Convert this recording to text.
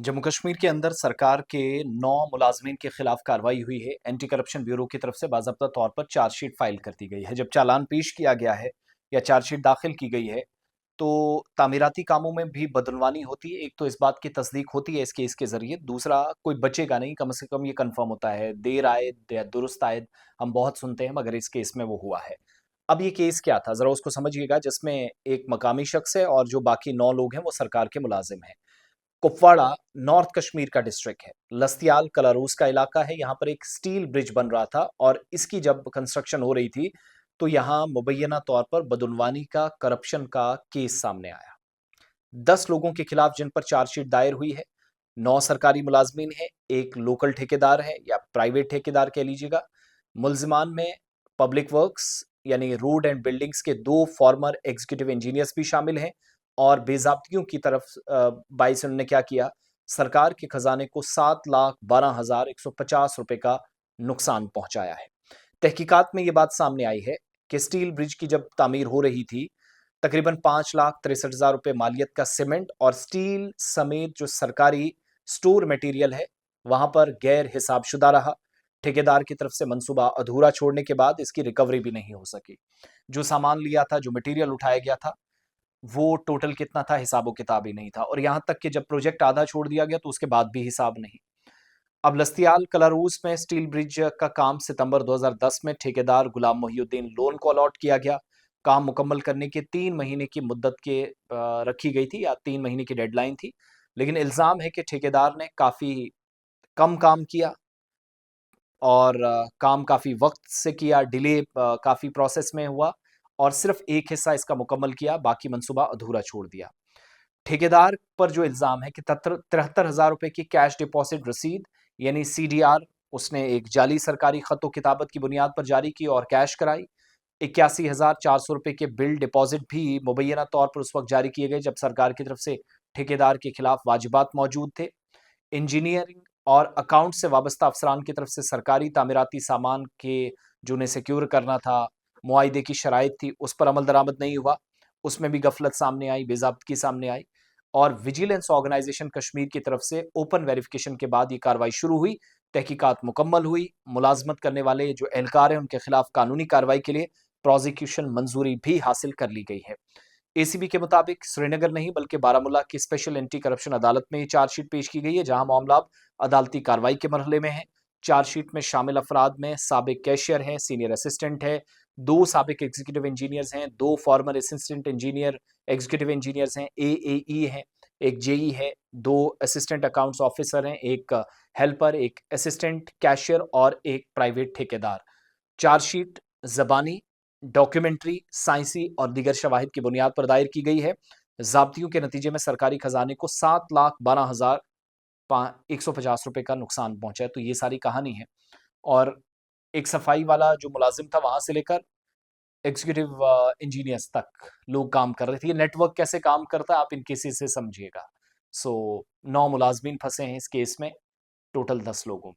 जम्मू कश्मीर के अंदर सरकार के 9 मुलाजमीन के खिलाफ कार्रवाई हुई है। एंटी करप्शन ब्यूरो की तरफ से बाज़ाब्ता तौर पर चार्जशीट फाइल कर दी गई है। जब चालान पेश किया गया है या चार्जशीट दाखिल की गई है, तो तामीराती कामों में भी बदनवानी होती है। एक तो इस बात की तस्दीक होती है इस केस के ज़रिए, दूसरा कोई बचेगा नहीं, कम से कम ये कन्फर्म होता है। देर आयद या दुरुस्त आयद हम बहुत सुनते हैं, मगर इस केस में वो हुआ है। अब ये केस क्या था, ज़रा उसको समझिएगा, जिसमें एक मकामी शख्स है और जो बाकी 9 लोग हैं, वो सरकार के मुलाजिम हैं। कुपवाड़ा नॉर्थ कश्मीर का डिस्ट्रिक्ट है। लस्तियाल कलारूस का इलाका है। यहाँ पर एक स्टील ब्रिज बन रहा था और इसकी जब कंस्ट्रक्शन हो रही थी, तो यहाँ मुबैना तौर पर बदउनवानी का, करप्शन का केस सामने आया। 10 लोगों के खिलाफ जिन पर चार्जशीट दायर हुई है, 9 सरकारी मुलाजमीन हैं, एक लोकल ठेकेदार है या प्राइवेट ठेकेदार कह लीजिएगा। मुल्जिमान में पब्लिक वर्क्स यानी रोड एंड बिल्डिंग्स के 2 फॉर्मर एग्जीक्यूटिव इंजीनियर्स भी शामिल हैं और बेज़ाब्तियों की तरफ बाइस उन्होंने क्या किया, सरकार के खजाने को 7,12,150 रुपए का नुकसान पहुंचाया है। तहकीकात में ये बात सामने आई है कि स्टील ब्रिज की जब तामीर हो रही थी, तकरीबन 5,63,000 रुपए मालियत का सीमेंट और स्टील समेत जो सरकारी स्टोर मटेरियल है, वहां पर गैर हिसाबशुदा रहा। ठेकेदार की तरफ से मंसूबा अधूरा छोड़ने के बाद इसकी रिकवरी भी नहीं हो सकी। जो सामान लिया था, जो मटेरियल उठाया गया था, वो टोटल कितना था, हिसाब-किताब ही नहीं था और यहाँ तक कि जब प्रोजेक्ट आधा छोड़ दिया गया, तो उसके बाद भी हिसाब नहीं। अब लस्तियाल कलारूस में स्टील ब्रिज का काम सितंबर 2010 में ठेकेदार गुलाम मोहिउद्दीन लोन को अलॉट किया गया। काम मुकम्मल करने के 3 महीने की मुद्दत रखी गई थी या 3 महीने की डेडलाइन थी। लेकिन इल्ज़ाम है कि ठेकेदार ने काफ़ी कम काम किया और काम काफ़ी वक़्त से किया, डिले काफ़ी प्रोसेस में हुआ और सिर्फ़ एक हिस्सा इसका मुकम्मल किया, बाकी मंसूबा अधूरा छोड़ दिया। ठेकेदार पर जो इल्ज़ाम है कि 73,000 रुपए की कैश डिपॉज़िट रसीद यानी सीडीआर उसने एक जाली सरकारी खत-ओ-किताबत की बुनियाद पर जारी की और कैश कराई। 81,400 रुपए के बिल डिपॉज़िट भी मुबैना तौर पर उस वक़्त जारी किए गए जब सरकार की तरफ से ठेकेदार के खिलाफ वाजिबात मौजूद थे। इंजीनियरिंग और अकाउंट से वाबस्ता अफसरान की तरफ से सरकारी तामीराती सामान के जो उन्हें सिक्योर करना था, मुआइदे की शराइत थी, उस पर अमल दरामद नहीं हुआ। उसमें भी गफलत सामने आई, बेज़ाब्तगी सामने आई और विजिलेंस ऑर्गेनाइजेशन कश्मीर की तरफ से ओपन वेरिफिकेशन के बाद ये कार्रवाई शुरू हुई, तहकीकात मुकम्मल हुई, मुलाज़मत करने वाले जो एहलकार हैं, उनके खिलाफ कानूनी कार्रवाई के लिए प्रोसिक्यूशन मंजूरी भी हासिल कर ली गई है। एसीबी के मुताबिक श्रीनगर नहीं बल्कि बारामूला की स्पेशल एंटी करप्शन अदालत में ये चार्जशीट पेश की गई है, जहां मामला अब अदालती कार्रवाई के मरहले में है। चार्जशीट में शामिल अफराद में साबिक कैशियर है, सीनियर असिस्टेंट है, 2 साबिक एग्जीक्यूटिव इंजीनियर्स हैं, 2 farmer assistant engineer executive engineers हैं, एएई हैं, एक जेई है, 2 असिस्टेंट अकाउंट्स ऑफिसर हैं, एक हेल्पर, एक असिस्टेंट कैशियर और एक प्राइवेट ठेकेदार। चार्जशीट ज़बानी, डॉक्यूमेंट्री, साइंसी और दीगर शवाहिद की बुनियाद पर दायर की गई है। ज़ाब्तियों के नतीजे में सरकारी खजाने को 7,12,150 रुपए का नुकसान पहुंचा है। तो ये सारी कहानी है और एक सफाई वाला जो मुलाजिम था वहां से लेकर एग्जीक्यूटिव इंजीनियर्स तक लोग काम कर रहे थे। ये नेटवर्क कैसे काम करता है आप इन केसेस से समझिएगा। सो 9 मुलाजमीन फंसे हैं इस केस में, टोटल 10 लोगों में।